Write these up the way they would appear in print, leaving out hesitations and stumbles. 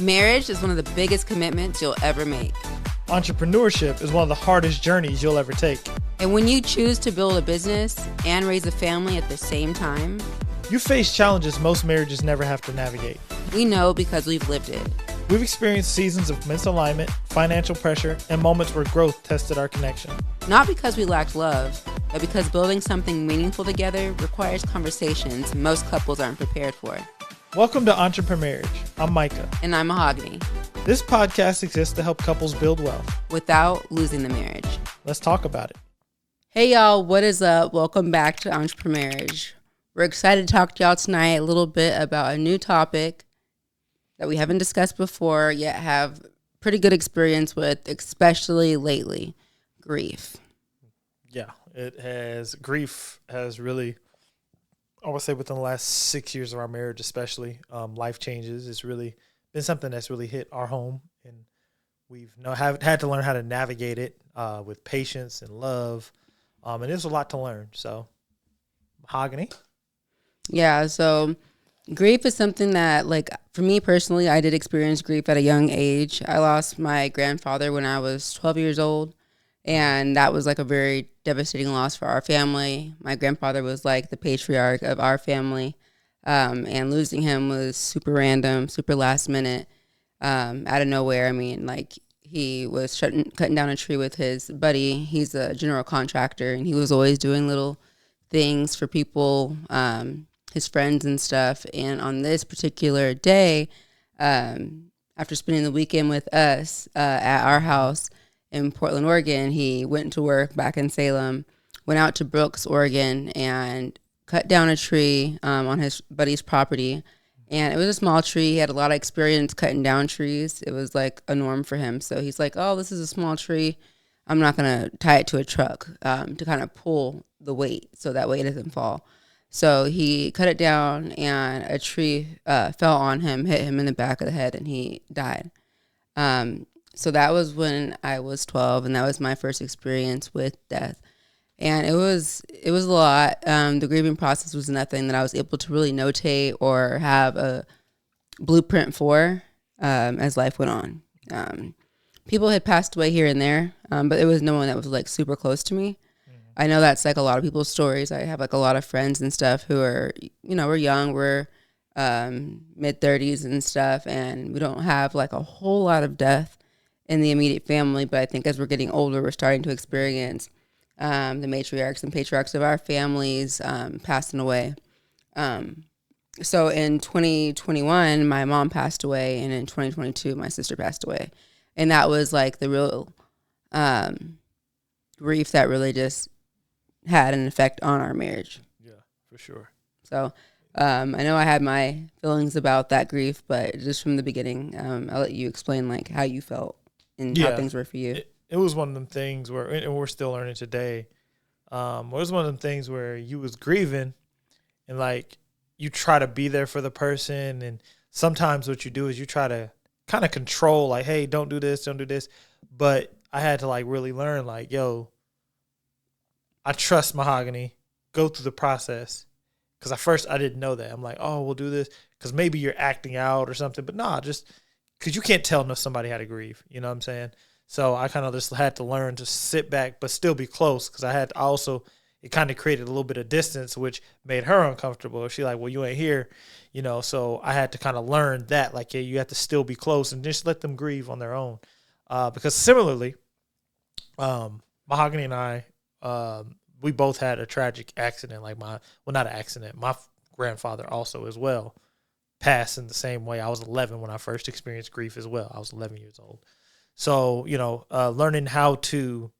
Marriage is one of the biggest commitments you'll ever make. Entrepreneurship is one of the hardest journeys you'll ever take. And when you choose to build a business and raise a family at the same time, you face challenges most marriages never have to navigate. We know because we've lived it. We've experienced seasons of misalignment, financial pressure, and moments where growth tested our connection. Not because we lacked love, but because building something meaningful together requires conversations most couples aren't prepared for. Welcome to Entrepremarriage. I'm Myka. And I'm Mahogany. This podcast exists to help couples build wealth without losing the marriage. Let's talk about it. Hey y'all, what is up? Welcome back to Entrepremarriage. We're excited to talk to y'all tonight a little bit about a new topic that we haven't discussed before, yet have pretty good experience with, especially lately, grief. Yeah, grief has really, I would say within the last 6 years of our marriage especially, life changes. It's really been something that's really hit our home, and we've had to learn how to navigate it with patience and love, and there's a lot to learn. So, Mahogany? Yeah, so grief is something that, like, for me personally, I did experience grief at a young age. I lost my grandfather when I was 12 years old, and that was like a very devastating loss for our family. My grandfather was like the patriarch of our family, and losing him was super random, super last minute, out of nowhere. I mean, like, he was cutting down a tree with his buddy. He's a general contractor, and he was always doing little things for people, his friends and stuff. And on this particular day, after spending the weekend with us at our house in Portland, Oregon, he went to work back in Salem, went out to Brooks, Oregon, and cut down a tree on his buddy's property. And it was a small tree. He had a lot of experience cutting down trees. It was like a norm for him. So he's like, oh, this is a small tree. I'm not going to tie it to a truck to kind of pull the weight so that way it doesn't fall. So he cut it down, and a tree fell on him, hit him in the back of the head, and he died. So that was when I was 12, and that was my first experience with death. And it was a lot. The grieving process was nothing that I was able to really notate or have a blueprint for as life went on. People had passed away here and there, but there was no one that was like super close to me. I know that's like a lot of people's stories. I have like a lot of friends and stuff who are, we're young, we're mid-30s and stuff, and we don't have like a whole lot of death in the immediate family. But I think as we're getting older, we're starting to experience the matriarchs and patriarchs of our families passing away. So in 2021, my mom passed away, and in 2022, my sister passed away. And that was like the real grief that really just had an effect on our marriage. Yeah, for sure. So I know I had my feelings about that grief, but just from the beginning, I'll let you explain like how you felt and how things were for you. It was one of them things where, and we're still learning today, it was one of them things where you was grieving, and like you try to be there for the person, and sometimes what you do is you try to kind of control, like, hey, don't do this. But I had to like really learn, like, yo, I trust Mahogany, go through the process. Because at first I didn't know that. I'm like, oh, we'll do this because maybe you're acting out or something. But nah, just because you can't tell if somebody had to grieve. You know what I'm saying? So I kind of just had to learn to sit back but still be close, because it kind of created a little bit of distance, which made her uncomfortable. She like, well, you ain't here, so I had to kind of learn that, like, yeah, you have to still be close and just let them grieve on their own. Because similarly, Mahogany and I, we both had a tragic accident, not an accident. My grandfather also as well passed in the same way. I was 11 when I first experienced grief as well. I was 11 years old. So, learning how to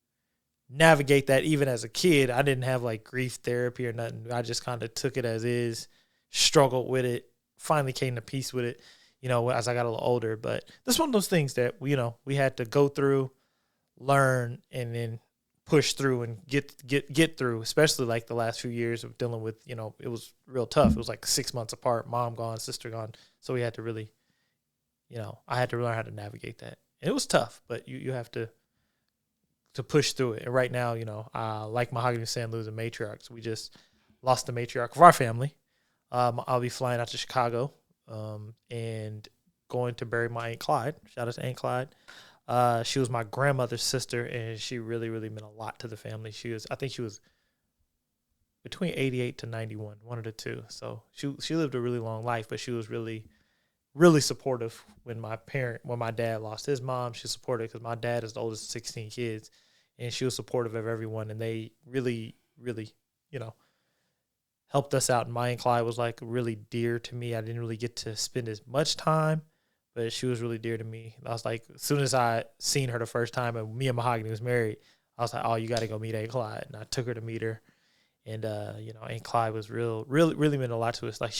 navigate that even as a kid, I didn't have like grief therapy or nothing. I just kind of took it as is, struggled with it, finally came to peace with it, as I got a little older. But this is one of those things that, we had to go through, learn, and then push through and get through, especially like the last few years of dealing with, it was real tough. It was like 6 months apart, mom gone, sister gone. So we had to really, I had to learn how to navigate that. And it was tough, but you have to push through it. And right now, like Mahogany was saying, losing matriarchs. We just lost the matriarch of our family. I'll be flying out to Chicago and going to bury my Aunt Clyde. Shout out to Aunt Clyde. She was my grandmother's sister, and she really, really meant a lot to the family. I think she was between 88 to 91, one of the two. So she lived a really long life, but she was really, really supportive when my dad lost his mom. She supported because my dad is the oldest of 16 kids, and she was supportive of everyone. And they really, really, helped us out. And my Aunt Clyde was like really dear to me. I didn't really get to spend as much time, but she was really dear to me. I was like, as soon as I seen her the first time and me and Mahogany was married, I was like, oh, you got to go meet Aunt Clyde. And I took her to meet her. And, Aunt Clyde was really meant a lot to us. Like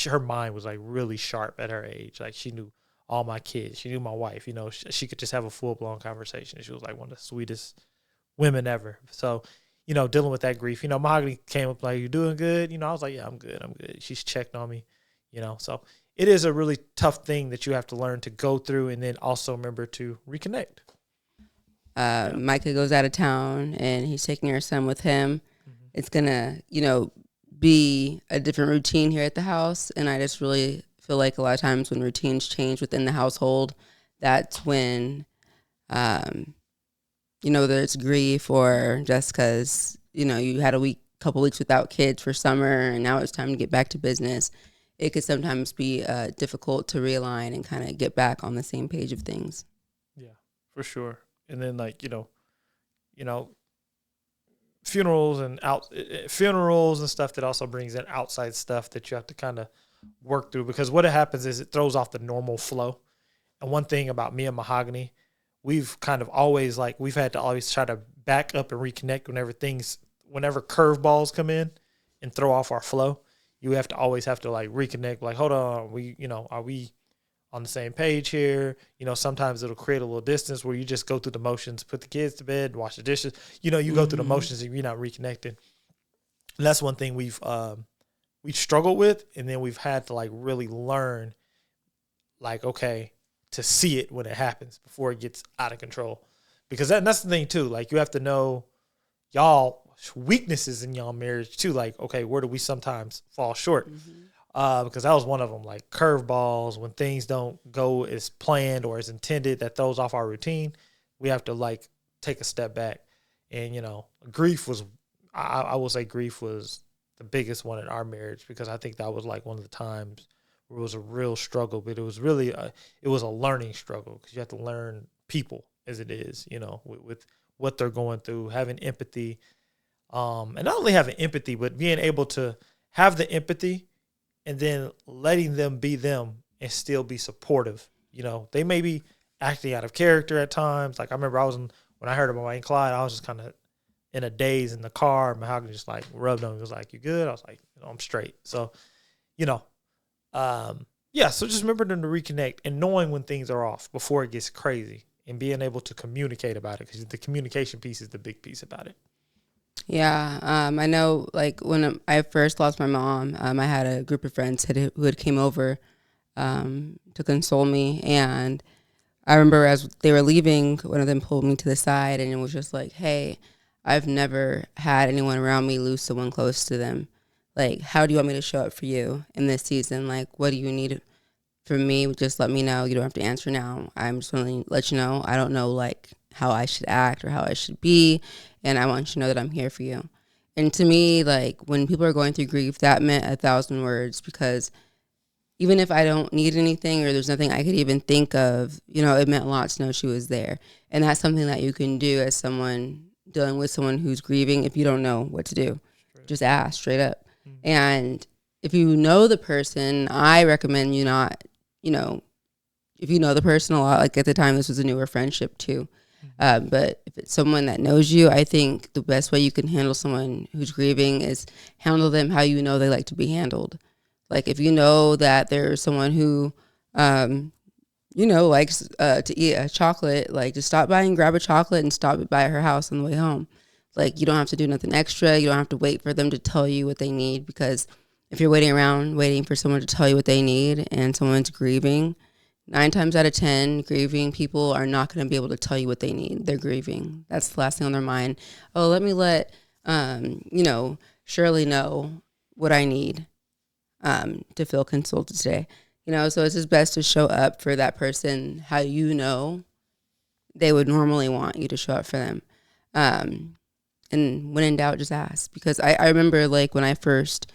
her mind was like really sharp at her age. Like she knew all my kids. She knew my wife, she could just have a full blown conversation. She was like one of the sweetest women ever. So, dealing with that grief, Mahogany came up like, you doing good? I was like, yeah, I'm good. She's checked on me, so it is a really tough thing that you have to learn to go through and then also remember to reconnect. Myka goes out of town and he's taking her son with him. It's going to, be a different routine here at the house. And I just really feel like a lot of times when routines change within the household, that's when, whether it's grief or just because, you had a couple weeks without kids for summer and now it's time to get back to business, it could sometimes be difficult to realign and kind of get back on the same page of things. Yeah, for sure. And then funerals and stuff that also brings in outside stuff that you have to kind of work through, because what happens is it throws off the normal flow. And one thing about me and Mahogany, we've kind of always we've had to always try to back up and reconnect whenever curveballs come in and throw off our flow. You always have to reconnect, hold on, are we on the same page here? Sometimes it'll create a little distance where you just go through the motions, put the kids to bed, wash the dishes. You go through the motions and you're not reconnecting. And that's one thing we've struggled with, and then we've had to really learn, okay, to see it when it happens before it gets out of control. Because that's the thing too. You have to know y'all weaknesses in y'all marriage too. Okay, where do we sometimes fall short? Because that was one of them, curveballs, when things don't go as planned or as intended, that throws off our routine. We have to take a step back. And, grief was, I will say grief was the biggest one in our marriage, because I think that was one of the times where it was a real struggle, but it was really, it was a learning struggle, because you have to learn people as it is, with what they're going through, having empathy, and not only having empathy, but being able to have the empathy and then letting them be them and still be supportive. They may be acting out of character at times. I remember when I heard about Myka and Clyde, I was just kind of in a daze in the car. Mahogany just rubbed on me. He was like, you good? I was like, I'm straight. So, so just remember them to reconnect and knowing when things are off before it gets crazy and being able to communicate about it, because the communication piece is the big piece about it. Yeah, I know, when I first lost my mom, I had a group of friends who had came over to console me, and I remember as they were leaving, one of them pulled me to the side, and it was just like, hey, I've never had anyone around me lose someone close to them. How do you want me to show up for you in this season? What do you need from me? Just let me know. You don't have to answer now. I'm just going to let you know. I don't know, how I should act or how I should be, and I want you to know that I'm here for you. And to me, when people are going through grief, that meant 1,000 words, because even if I don't need anything or there's nothing I could even think of, it meant a lot to know she was there. And that's something that you can do as someone dealing with someone who's grieving if you don't know what to do. Just ask straight up. Mm-hmm. And if you know the person, I recommend you not, if you know the person a lot, at the time this was a newer friendship too. But if it's someone that knows you, I think the best way you can handle someone who's grieving is handle them how you know they like to be handled. If you know that there's someone who, likes to eat a chocolate, just stop by and grab a chocolate and stop by her house on the way home. You don't have to do nothing extra. You don't have to wait for them to tell you what they need, because if you're waiting around waiting for someone to tell you what they need and someone's grieving, 9 times out of 10, grieving people are not going to be able to tell you what they need. They're grieving. That's the last thing on their mind. Oh, let me let, Shirley know what I need to feel consulted today. So it's just best to show up for that person how they would normally want you to show up for them. And when in doubt, just ask. Because I remember like when I first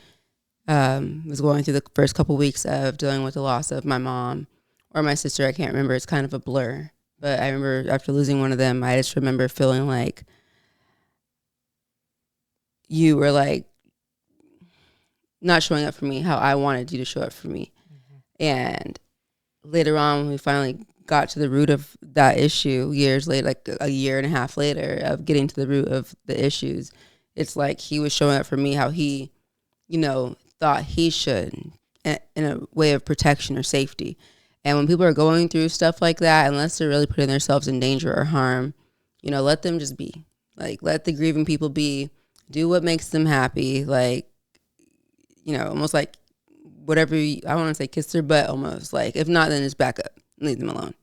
was going through the first couple weeks of dealing with the loss of my mom or my sister. I can't remember. It's kind of a blur. But I remember after losing one of them, I just remember feeling like you were like not showing up for me how I wanted you to show up for me. And later on, when we finally got to the root of that issue years later, like a year and a half later of getting to the root of the issues, it's like he was showing up for me how he, thought he should in a way of protection or safety. And when people are going through stuff like that, unless they're really putting themselves in danger or harm, let them just be. Like, let the grieving people be. Do what makes them happy. Like, almost like whatever I want to say, kiss their butt almost. Like, if not, then just back up. Leave them alone.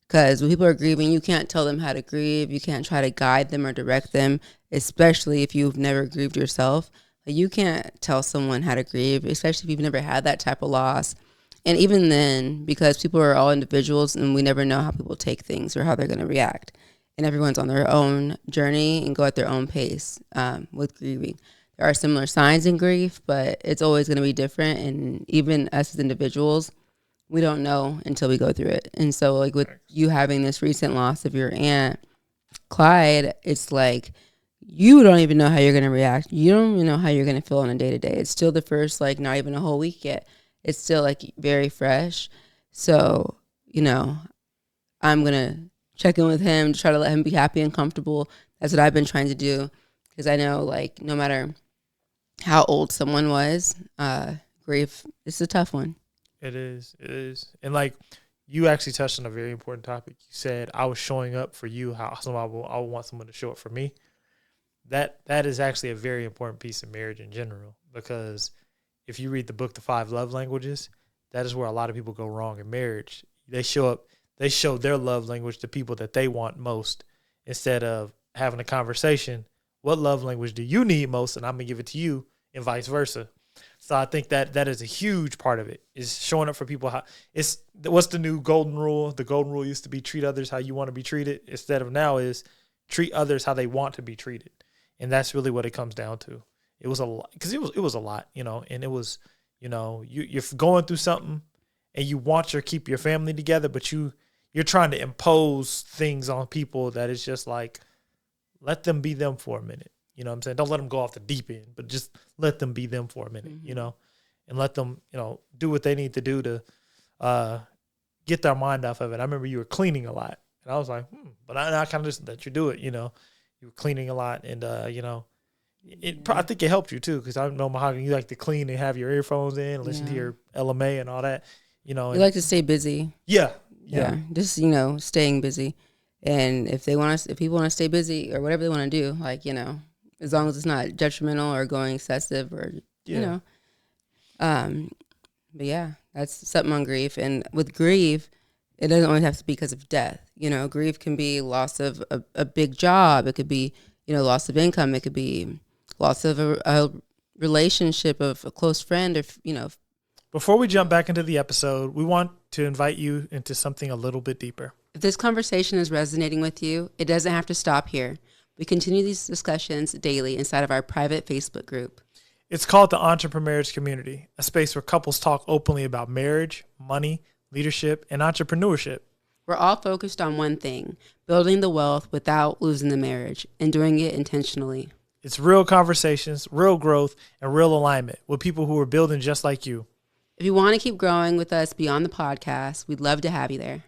Because when people are grieving, you can't tell them how to grieve. You can't try to guide them or direct them, especially if you've never grieved yourself. You can't tell someone how to grieve, especially if you've never had that type of loss. And even then, because people are all individuals and we never know how people take things or how they're going to react. And everyone's on their own journey and go at their own pace with grieving. There are similar signs in grief, but it's always going to be different. And even us as individuals, we don't know until we go through it. And so like with you having this recent loss of your aunt, Clyde, it's like you don't even know how you're going to react. You don't even know how you're going to feel on a day-to-day. It's still the first, like, not even a whole week yet. It's still, like, very fresh. So, I'm going to check in with him to try to let him be happy and comfortable. That's what I've been trying to do because I know, like, no matter how old someone was, grief is a tough one. It is. It is. And, like, you actually touched on a very important topic. You said I was showing up for you how I would want someone to show up for me. That is actually a very important piece of marriage in general, because if you read the book, The 5 Love Languages, that is where a lot of people go wrong in marriage. They show their love language to people that they want most instead of having a conversation. What love language do you need most? And I'm going to give it to you, and vice versa. So I think that is a huge part of it, is showing up for people. What's the new golden rule? The golden rule used to be treat others how you want to be treated. Instead of now is treat others how they want to be treated. And that's really what it comes down to. It was a lot, because it was a lot, and it was, you're going through something and you want to keep your family together, but you're trying to impose things on people that is just like, let them be them for a minute. You know what I'm saying? Don't let them go off the deep end, but just let them be them for a minute, and let them, do what they need to do to get their mind off of it. I remember you were cleaning a lot, and I was like, but I kind of just let you do it, You were cleaning a lot, and, I think it helped you, too, because I know, Mahogany, you like to clean and have your earphones in and listen to your LMA and all that, You like to stay busy. Yeah. Just, staying busy. And if people want to stay busy or whatever they want to do, like, as long as it's not detrimental or going excessive or, but yeah, that's something on grief. And with grief, it doesn't always have to be because of death. Grief can be loss of a big job. It could be, loss of income. It could be loss of a relationship of a close friend or, Before we jump back into the episode, we want to invite you into something a little bit deeper. If this conversation is resonating with you, it doesn't have to stop here. We continue these discussions daily inside of our private Facebook group. It's called the Entrepremarriage Community, a space where couples talk openly about marriage, money, leadership, and entrepreneurship. We're all focused on one thing, building the wealth without losing the marriage and doing it intentionally. It's real conversations, real growth, and real alignment with people who are building just like you. If you want to keep growing with us beyond the podcast, we'd love to have you there.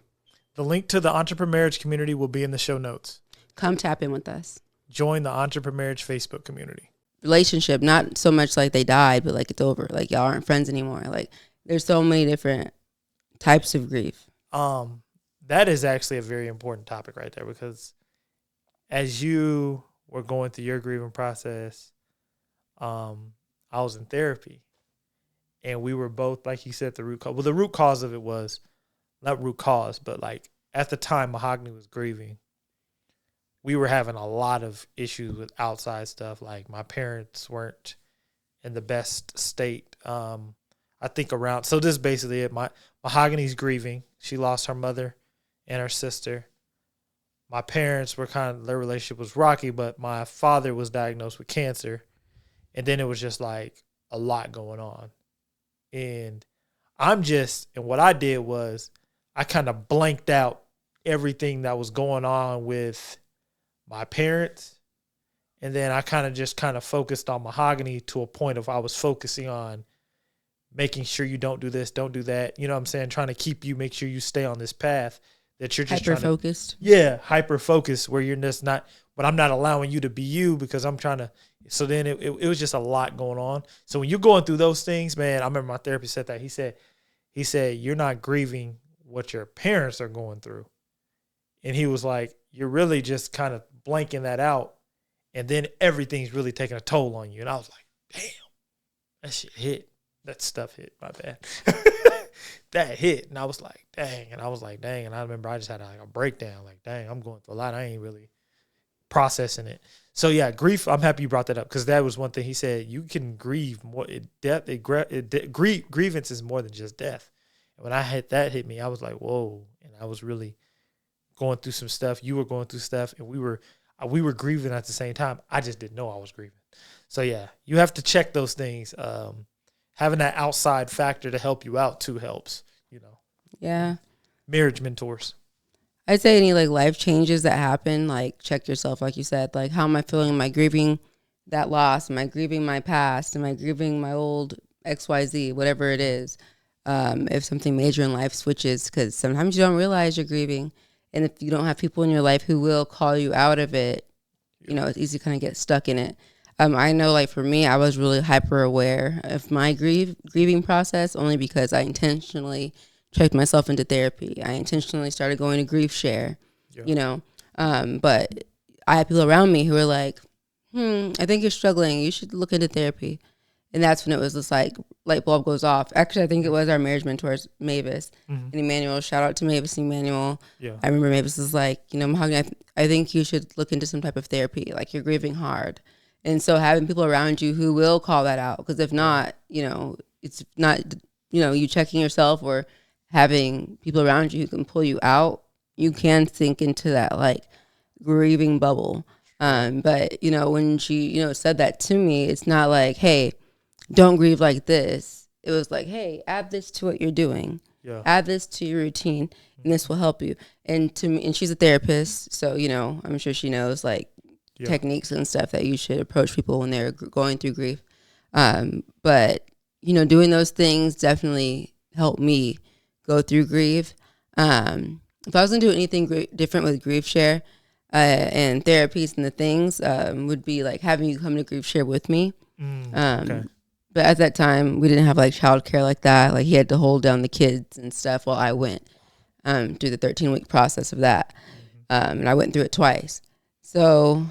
The link to the Entrepremarriage Community will be in the show notes. Come tap in with us. Join the Entrepremarriage Facebook community. Relationship, not so much like they died, but like it's over. Like y'all aren't friends anymore. Like there's so many different types of grief. That is actually a very important topic right there, because as you were going through your grieving process, I was in therapy, and we were both, like you said, the root cause. Well, the root cause of it was not root cause, but like at the time Mahogany was grieving, we were having a lot of issues with outside stuff. Like my parents weren't in the best state. I I think around, so this is basically it. Mahogany's grieving. She lost her mother and her sister. My parents were their relationship was rocky, but my father was diagnosed with cancer. And then it was just like a lot going on. And and what I did was I kind of blanked out everything that was going on with my parents. And then I kind of focused on Mahogany to a point of I was focusing on making sure you don't do this, don't do that. You know what I'm saying? Trying to keep you, make sure you stay on this path that you're just hyper-focused. Yeah, hyper-focused where you're just not, but I'm not allowing you to be you because I'm trying to. So then it was just a lot going on. So when you're going through those things, man, I remember my therapist said that. He said, you're not grieving what your parents are going through. And he was like, you're really just kind of blanking that out. And then everything's really taking a toll on you. And I was like, damn, that shit hit. That stuff hit, my bad. That hit. And I was like, dang. And I was like, dang. And I remember I just had like a breakdown. Like, dang, I'm going through a lot. I ain't really processing it. So yeah, grief. I'm happy you brought that up because that was one thing he said. You can grieve more. Grievance is more than just death. And when hit me, I was like, whoa. And I was really going through some stuff. You were going through stuff, and we were grieving at the same time. I just didn't know I was grieving. So yeah, you have to check those things. Having that outside factor to help you out too helps. Yeah. Marriage mentors. I'd say any like life changes that happen, like check yourself, like you said, like how am I feeling? Am I grieving that loss? Am I grieving my past? Am I grieving my old XYZ, whatever it is? If something major in life switches, because sometimes you don't realize you're grieving. And if you don't have people in your life who will call you out of it, it's easy to kind of get stuck in it. I know like for me, I was really hyper aware of my grieving process only because I intentionally checked myself into therapy. I intentionally started going to grief share, but I had people around me who were like, I think you're struggling. You should look into therapy. And that's when it was just like light bulb goes off. Actually, I think it was our marriage mentors, Mavis and Emmanuel. Shout out to Mavis and Emmanuel. Yeah. I remember Mavis was like, Mahogany, I think you should look into some type of therapy. Like you're grieving hard. And so having people around you who will call that out. Because if not, it's not, you checking yourself or having people around you who can pull you out, you can sink into that like grieving bubble. But, when she, said that to me, it's not like, hey, don't grieve like this. It was like, hey, add this to what you're doing. Yeah. Add this to your routine, and this will help you. And to me, and she's a therapist, so I'm sure she knows like techniques and stuff that you should approach people when they're going through grief. But doing those things definitely helped me go through grief. If I was gonna do anything different with grief share and therapies and the things, would be like having you come to grief share with me. Okay. But at that time, we didn't have like childcare like that. Like he had to hold down the kids and stuff while I went through the 13-week process of that. And I went through it twice. So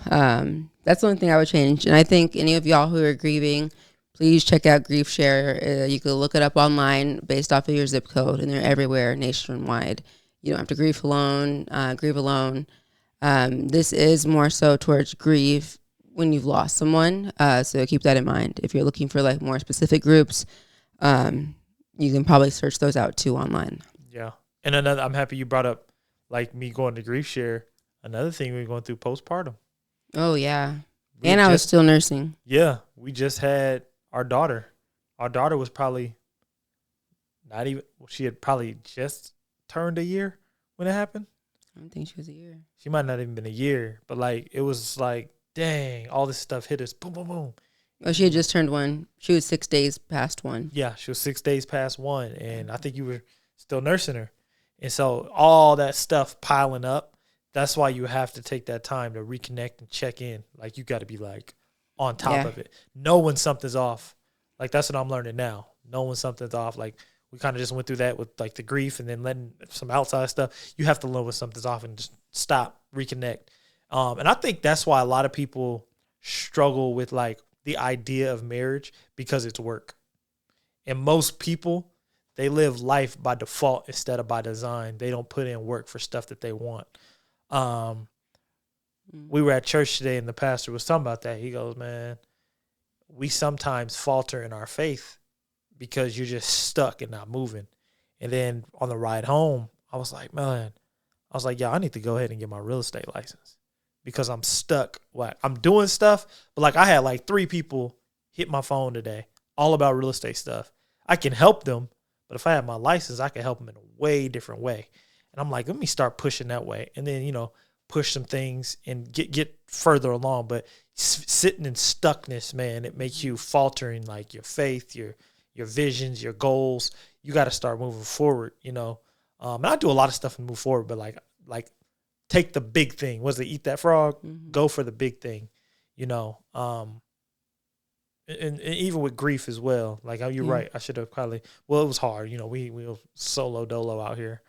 that's the only thing I would change. And I think any of y'all who are grieving, please check out Grief Share. You can look it up online based off of your zip code, and they're everywhere nationwide. You don't have to grieve alone. This is more so towards grief when you've lost someone. So keep that in mind. If you're looking for like more specific groups, you can probably search those out too online. Yeah. And I'm happy you brought up like me going to Grief Share. Another thing we're going through postpartum. Oh, yeah. I was still nursing. Yeah. We just had our daughter. Our daughter was probably she had probably just turned a year when it happened. I don't think she was a year. She might not even been a year, but like it was like, dang, all this stuff hit us. Boom, boom, boom. Oh, she had just turned 1. She was 6 days past 1. Yeah, she was 6 days past 1. And I think you were still nursing her. And so all that stuff piling up, that's why you have to take that time to reconnect and check in. Like you got to be like on top of it. Know when something's off. Like that's what I'm learning now. Know when something's off. Like we kind of just went through that with like the grief and then letting some outside stuff. You have to know when something's off and just stop, reconnect. And I think that's why a lot of people struggle with like the idea of marriage because it's work. And most people, they live life by default instead of by design. They don't put in work for stuff that they want. We were at church today and the pastor was talking about that. He goes, man, we sometimes falter in our faith because you're just stuck and not moving. And then on the ride home, I was like, yeah, I need to go ahead and get my real estate license because I'm stuck. Like, I'm doing stuff, but like I had like 3 people hit my phone today all about real estate stuff. I can help them, but if I have my license, I can help them in a way different way. And I'm like, let me start pushing that way. And then, push some things and get further along. But sitting in stuckness, man, it makes you faltering, like your faith, your visions, your goals. You got to start moving forward, And I do a lot of stuff and move forward, but like take the big thing. Was it eat that frog? Mm-hmm. Go for the big thing, And even with grief as well. Like, you're right. I should have probably, it was hard. We were solo dolo out here.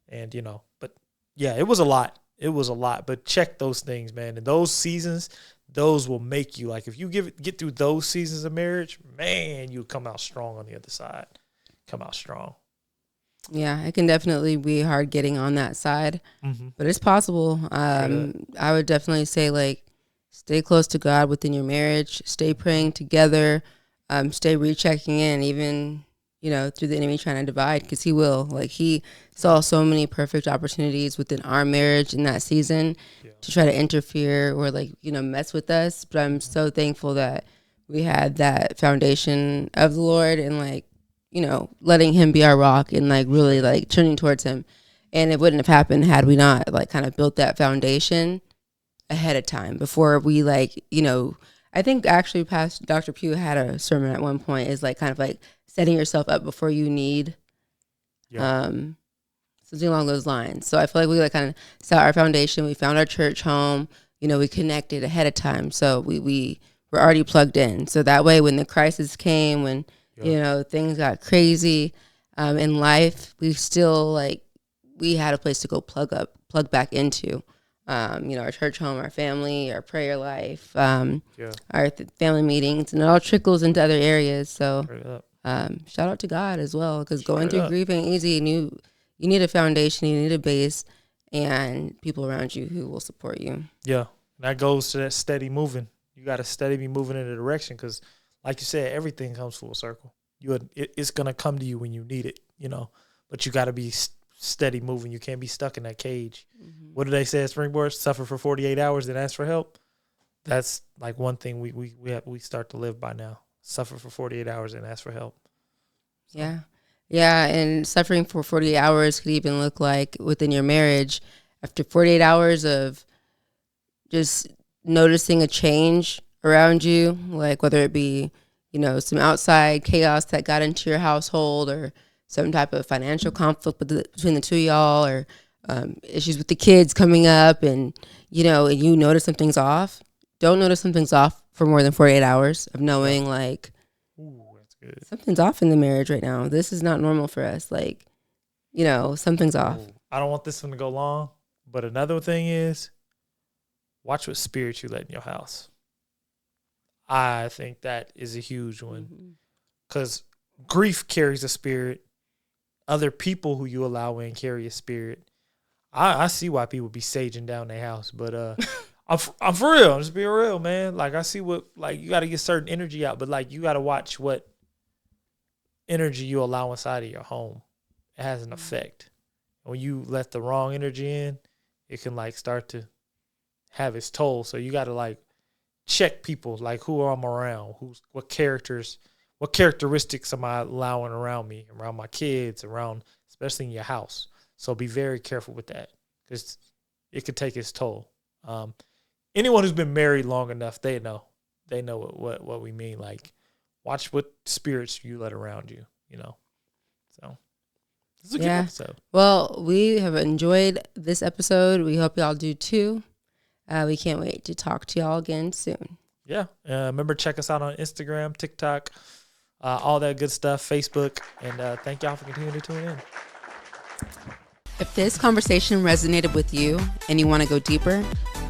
And, but yeah, it was a lot. It was a lot. But check those things, man. And those seasons, those will make you, like, if you get through those seasons of marriage, man, you come out strong on the other side. Come out strong. Yeah, it can definitely be hard getting on that side, but it's possible. I would definitely say, like, stay close to God within your marriage, stay praying together, stay rechecking in, even, through the enemy trying to divide, because he will. Like, he saw so many perfect opportunities within our marriage in that season to try to interfere or, like, mess with us. But I'm so thankful that we had that foundation of the Lord and, like, letting him be our rock and, like, really, like, turning towards him. And it wouldn't have happened had we not, like, kind of built that foundation ahead of time before we, like, I think actually past Dr. Pugh had a sermon at one point, is like kind of like setting yourself up before you need, something along those lines. So I feel like we, like, kind of set our foundation. We found our church home, we connected ahead of time. So we were already plugged in. So that way, when the crisis came, when, things got crazy in life, we still, like, we had a place to go plug back into, our church home, our family, our prayer life, our family meetings, and it all trickles into other areas. So shout out to God as well, because going through grieving ain't easy, and you need a foundation, you need a base, and people around you who will support you. Yeah, that goes to that steady moving. You got to steady be moving in a direction, because like you said, everything comes full circle. It's going to come to you when you need it, but you got to be steady moving. You can't be stuck in that cage. What do they say at Springboard? Suffer for 48 hours, then ask for help. That's like one thing we start to live by now. Suffer for 48 hours and ask for help. So. Yeah, and suffering for 48 hours could even look like within your marriage. After 48 hours of just noticing a change around you, like whether it be, some outside chaos that got into your household, or some type of financial conflict between the two of y'all, or issues with the kids coming up, and you notice something's off. Don't notice something's off for more than 48 hours of knowing, like, that's good. Something's off in the marriage right now. This is not normal for us. Like, something's off. I don't want this one to go long, but another thing is, watch what spirits you let in your house. I think that is a huge one, because grief carries a spirit. Other people who you allow in carry a spirit. I see why people be saging down their house, but I'm for real. I'm just being real, man. Like, I see what, like, you got to get certain energy out, but, like, you got to watch what energy you allow inside of your home. It has an effect. When you let the wrong energy in, it can, like, start to have its toll. So you got to, like, check people, like, who I'm around, what characteristics am I allowing around me, around my kids, around, especially in your house. So be very careful with that, because it could take its toll. Anyone who's been married long enough, they know what we mean. Like, watch what spirits you let around you, So this is a good episode. Well, we have enjoyed this episode. We hope y'all do too. We can't wait to talk to y'all again soon. Yeah. Remember, check us out on Instagram, TikTok, all that good stuff, Facebook. And thank y'all for continuing to tune in. If this conversation resonated with you and you want to go deeper,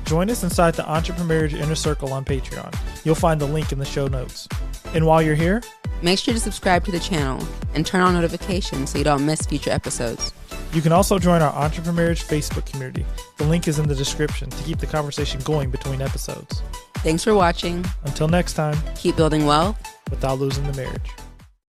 join us inside the Entrepremarriage Inner Circle on Patreon. You'll find the link in the show notes. And while you're here, make sure to subscribe to the channel and turn on notifications so you don't miss future episodes. You can also join our Entrepremarriage Facebook community. The link is in the description to keep the conversation going between episodes. Thanks for watching. Until next time, keep building wealth without losing the marriage.